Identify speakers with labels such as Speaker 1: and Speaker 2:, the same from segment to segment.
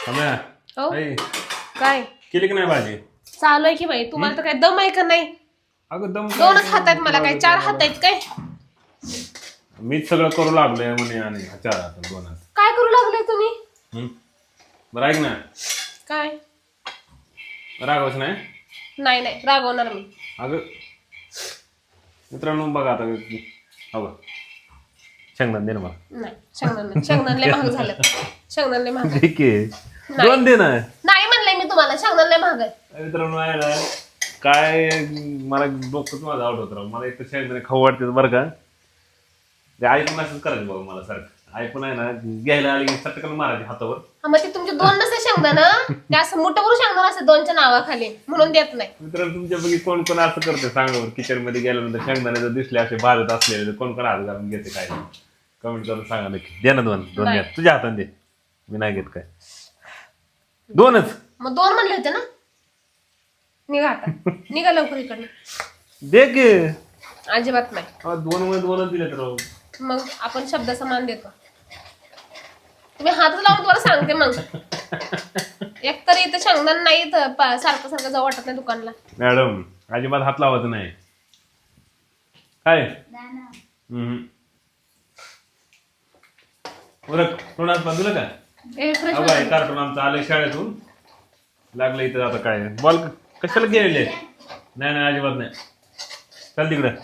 Speaker 1: हो
Speaker 2: आई,
Speaker 1: काय
Speaker 2: केली की नाही भाजी?
Speaker 1: चालू आहे की बाई तुम्हाला तर काय दम आहे का नाही?
Speaker 2: अगं दम
Speaker 1: दोनच हात आहेत मला काय 4 हात आहेत काय?
Speaker 2: मीच सगळं करू लागलोय म्हणे आणि 4 हात 2 हात.
Speaker 1: काय करू लागले तुम्ही?
Speaker 2: हम्म. बरं ऐक ना,
Speaker 1: काय?
Speaker 2: रागवच नाही.
Speaker 1: नाही नाही रागवणार मी.
Speaker 2: अगं मित्रांनो बघा आता अगं शेंगदाण दे ना मला.
Speaker 1: नाही शेंगदाणे लय महाग झालं. शेंगदाणे महाग आहे.
Speaker 2: ठीक आहे,
Speaker 1: नाही.
Speaker 2: 2 दे ना.
Speaker 1: नाही म्हणलंय मी तुम्हाला शेंगदाणे लय महाग आहे.
Speaker 2: मित्रांनो आहे ना, काय मला डोकंच माझं आवडत राव. मला एक तर शेंगदाणे खाऊ वाटते बरं का. ते आई पण असंच करायचं बघा मला सारखं. आई पण आहे ना घ्यायला आली की चटकन मारायची हातावर.
Speaker 1: हा, मग ते तुमचे 2 नसते शेंगदाणं ते असं मोठं करून शेंगदाणं असते 2च्या नावाखाली म्हणून देत नाही.
Speaker 2: मित्रांनो तुमच्या बघी कोण कोण असं करते सांगा बरं. किचन मध्ये गेल्यानंतर शेंगदाणे जर दिसले असे भाजत असलेले कोण कोण हात घालून घेते काय कमेंट करून सांगा नक्की. दे ना 2 द्या तुझ्या हाताने दे. मी नाही घेत काय. 2च
Speaker 1: मग 2 म्हणले होते ना. निघा आता निघा लवकर इकडनं.
Speaker 2: दे की.
Speaker 1: अजिबात नाही.
Speaker 2: 2 मध्ये 2च दिले तर
Speaker 1: मग आपण शब्दाचा मान देतो. तुम्ही हातच लावून तुम्हाला सांगते मग. एकतर इथं शेंगदाण नाही तर सारखं सारखं जाऊ वाटत नाही दुकानला.
Speaker 2: मॅडम अजिबात हात लावायचं नाही काय. बरं तोंडात बांधलं का?
Speaker 1: फ्रेश
Speaker 2: कार्टून आमचं आलंय शाळेतून लागलं इथं. आता काय बॉल कशाला गेलेले? नाही नाही अजिबात नाही. चल तिकडं.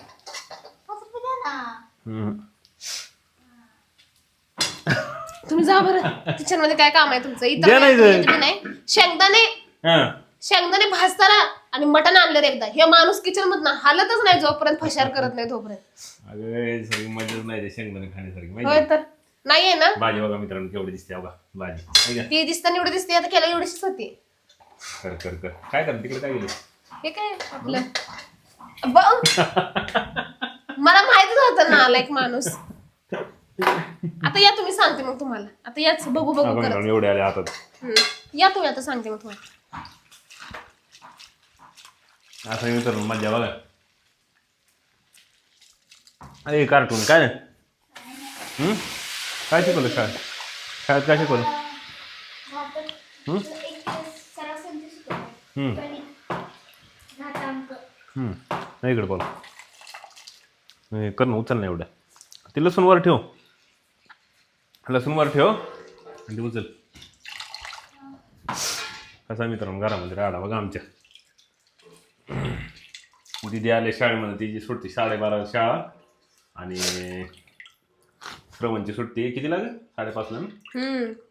Speaker 1: तुम्ही जा बरं. किचन मध्ये काय काम आहे तुमचं?
Speaker 2: द्या
Speaker 1: इथं
Speaker 2: नाही
Speaker 1: काय
Speaker 2: जात.
Speaker 1: तुम्ही नाही. शेंगदाणे भाजताना आणि मटण आणलं एकदा. हे माणूस किचन मधनं हालतच नाही जोपर्यंत फशार करत नाही तोपर्यंत.
Speaker 2: अगं सगळी मजाच नाही ते शेंगदाणे खाण्यासारखी
Speaker 1: होय
Speaker 2: माहिती.
Speaker 1: तर नाहीये ना.
Speaker 2: भाजी बघा मित्रांनो केवढी दिसते बघा भाजी. ठीक आहे?
Speaker 1: ती दिसताना एवढी दिसते आता केला एवढीच होती.
Speaker 2: कर कर कर काय कर तिकडे काय गेलं?
Speaker 1: हे काय आपलं मला माहितीच होतं ना आला एक माणूस. आता या तुम्ही सांगते मग तुम्हाला. आता याच बघू बघू करत.
Speaker 2: मित्रांनो एवढे आले हातात.
Speaker 1: या तुम्ही आता सांगते मग तुम्हाला.
Speaker 2: असं मित्रांनो मजा बघा. अरे कार्टून काय काय शिकवलं शाळेत काय शिकवलं? नाही इकडे बोल कर ना उचल ना एवढं. ते लसूण वर ठेव. लसूण वर ठेव आणि ते उचल. कसा मित्रांनो घरामध्ये राडा बघा आमच्या. दिदी आले शाळेमध्ये. तिची सुट्टी 12:30 शाळा आणि श्रवणची सुट्टी किती लागेल? 5:30ला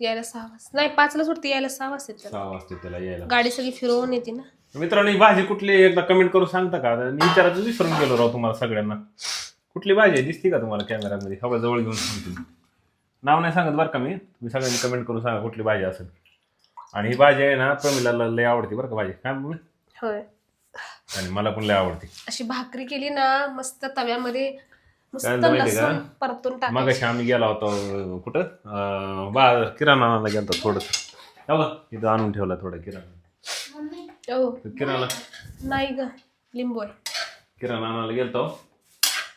Speaker 1: यायला 6 वाजता. नाही 5ला सुट्टी यायला 6 वाजता.
Speaker 2: 6 वाजता त्याला यायला.
Speaker 1: गाडी सगळी फिरवून येते ना.
Speaker 2: मित्रांनो ही भाजी कुठली एकदा कमेंट करून सांगता का? मी विचारायचं विसरून गेलो राव तुम्हाला सगळ्यांना. कुठली भाजी आहे दिसती का तुम्हाला कॅमेरामध्ये? हवा जवळ घेऊन सांगतो. नाव नाही सांगत बरं का मी. तुम्ही सगळ्यांनी कमेंट करून सांगा कुठली भाजी असेल. आणि ही भाजी आहे ना प्रमिलाला लय आवडते बरं का भाजी. काय म्हणून?
Speaker 1: होय
Speaker 2: आणि मला पण लय आवडते.
Speaker 1: अशी भाकरी केली ना मस्त तव्यामध्ये मस्त लसूण परतून टाक.
Speaker 2: मग अशी आम्ही गेला होतो कुठं किराणा आणायला गेलो थोडंसं. इथं आणून ठेवला थोडं किराणा. किराणा
Speaker 1: नाही ग लिंबू आहे.
Speaker 2: किराणा आणायला गेलतो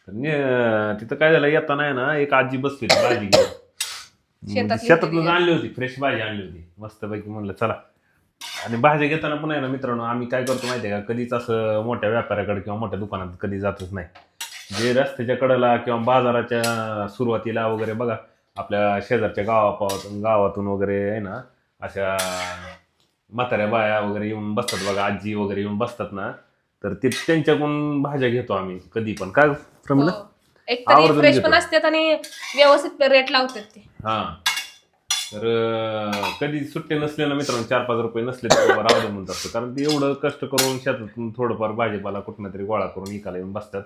Speaker 2: तर तिथं काय झालं येताना आहे ना एक आजी बसली भाजी घेऊन. शेतातून आणली होती फ्रेश भाजी आणली होती मस्तपैकी. म्हणलं चला. आणि भाज्या घेताना पण आहे ना मित्रांनो आम्ही काय करतो माहिती आहे का? कधीच असं मोठ्या व्यापाऱ्याकडे किंवा मोठ्या दुकानात कधी जातच नाही. जे रस्त्याच्या कडेला किंवा बाजाराच्या सुरुवातीला वगैरे बघा आपल्या शेजारच्या गावातून वगैरे आहे ना अशा म्हाताऱ्या बाया वगैरे येऊन बसतात बघा. आजी वगैरे येऊन बसतात ना तर ते त्यांच्याकडून भाज्या घेतो आम्ही कधी पण. काय प्रमिला?
Speaker 1: एक तरी फ्रेश पण असतात आणि व्यवस्थित रेट लावतात ते.
Speaker 2: हा तर कधी सुट्टे नसले ना मित्रांनो 4-5 रुपये नसले तर राहू दे म्हणत असतं. कारण ते एवढं कष्ट करून शेतातून थोडंफार भाजीपाला कुठं तरी गोळा करून इकायला येऊन बसतात.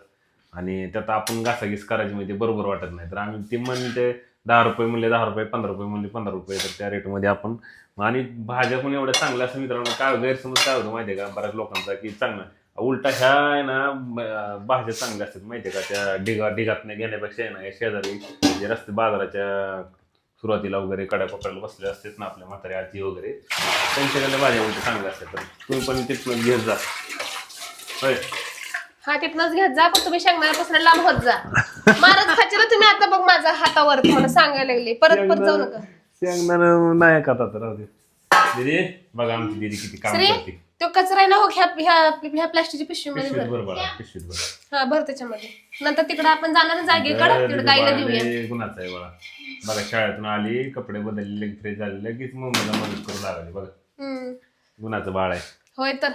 Speaker 2: आणि त्यात आपण घासाघीस करायची म्हणजे बरोबर वाटत नाही. तर आम्ही ते म्हणते 10 रुपये म्हणले 10 रुपये, 15 रुपये म्हणले 15 रुपये. तर त्या रेटमध्ये आपण. आणि भाज्या पण एवढ्या चांगल्या असं मित्रांनो काय गैरसमज काय होतं माहिती आहे का बऱ्याच लोकांचा की चांगला उलटा ह्या आहे ना भाज्या चांगल्या असतात माहिती आहे का? त्या ढिगातनं घेण्यापेक्षा आहे ना या शेजारी जे रस्ते बाजाराच्या सुरुवातीला वगैरे कड्या पकडायला बसले असतात ना आपल्या म्हातारी आजी वगैरे त्यांच्याकडे भाज्या उलट चांगल्या असतात. तर तुम्ही पण तिथून घेत जा. होय
Speaker 1: हा तिथनच घेत जा पण तुम्ही शेंगदाण्यापासून लांब होत जा. मारत खायला तुम्ही आता बघ माझ्या हातावर मला सांगायला लागले. परत जाऊ नका.
Speaker 2: शेंगदाणा नाही का आता राहू दे. दीदी बघा आमची दीदी किती काम
Speaker 1: श्री
Speaker 2: करते.
Speaker 1: तो कचरा आहे ना हो ह्या प्लास्टिकच्या पिशवीमध्ये
Speaker 2: पिशवीत
Speaker 1: भर.
Speaker 2: भर बघा पिशवीत भर.
Speaker 1: हा भर त्याच्यामध्ये. नंतर तिकडं आपण जाणार ना जागेकडं तिकडे गाईला देऊया.
Speaker 2: गुणाचा आहे बघा. बघा शाळेतून आली कपडे बदलले फ्रेश झाले लगेच मम्मीला मदत करू लागली बघा.
Speaker 1: हम्म.
Speaker 2: गुणाचं बाळ आहे.
Speaker 1: होय तर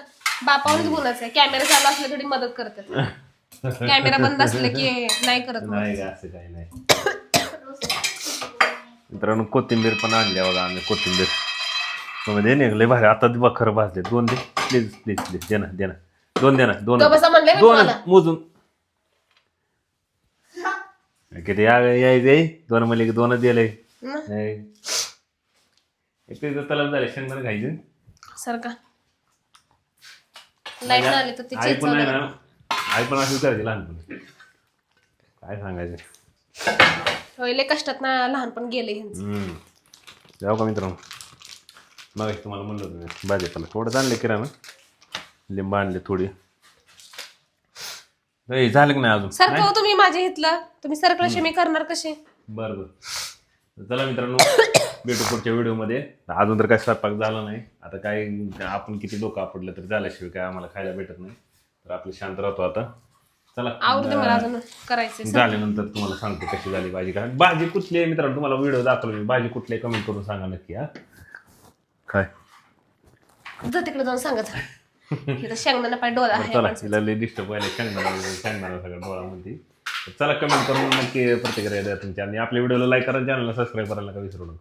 Speaker 1: बापावरच गुणाच आहे. कॅमेरा चालू असले थोडी मदत करतात. कॅमेरा बंद असले की नाही करत मग.
Speaker 2: नाही का असं काही नाही. मित्रांनो कोथिंबीर पण आणली बघा आम्ही कोथिंबीर. दे निघले भारी आता बखर भाजले. 2 दे प्लीज प्लीज प्लीज दे ना 2 दे ना 2
Speaker 1: तो बसा म्हणले मी
Speaker 2: 2
Speaker 1: तुम्हाला.
Speaker 2: मोजून किती यायचे 2 म्हणले की 2 दिले. तलब झाले शेंगदाणे खायचे
Speaker 1: सर का लाईट आली तर ती
Speaker 2: आई
Speaker 1: चेच
Speaker 2: पण आहे ना आई पण अशी करायची लहानपणी काय सांगायचं.
Speaker 1: होय लय कष्टात ना लहानपण गेले ह्यांचं.
Speaker 2: जाऊ का मित्रांनो मग तुम्हाला म्हणलं होतं भाजीपाला थोडं आणले किराणा लिंब आणले थोडी. झालं की नाही अजून
Speaker 1: सर का तुम्ही माझ्या इथलं तुम्ही सरकल्याशी मी करणार कशी.
Speaker 2: बरं बरं चला मित्रांनो भेटू पुढच्या व्हिडिओमध्ये. अजून तर काय स्वयंपाक झाला नाही. आता काय आपण किती डोकं आपडलं तर झाल्याशिवाय काय आम्हाला खायला भेटत नाही. तर आपलं शांत राहतो आता. चला
Speaker 1: आवडते मला अजून करायचं.
Speaker 2: झाल्यानंतर तुम्हाला सांगतो कशी झाली भाजी. काय भाजी कुठली आहे मित्रांनो तुम्हाला व्हिडिओ दाखवली मी भाजी कुठली कमेंट करून सांगा नक्की. हा काय
Speaker 1: तिकडे जाऊन सांगत शेंगदाणा पाय डोळा आहे.
Speaker 2: चला तिला लय डिस्टर्ब व्हायला शेंगदाणा सगळं डोळामध्ये. चला कमेंट करून नक्की प्रतिक्रिया द्या तुमच्या आणि आपल्या व्हिडिओला लाईक करा चॅनलला सबस्क्राईब करायला का विसरू नका.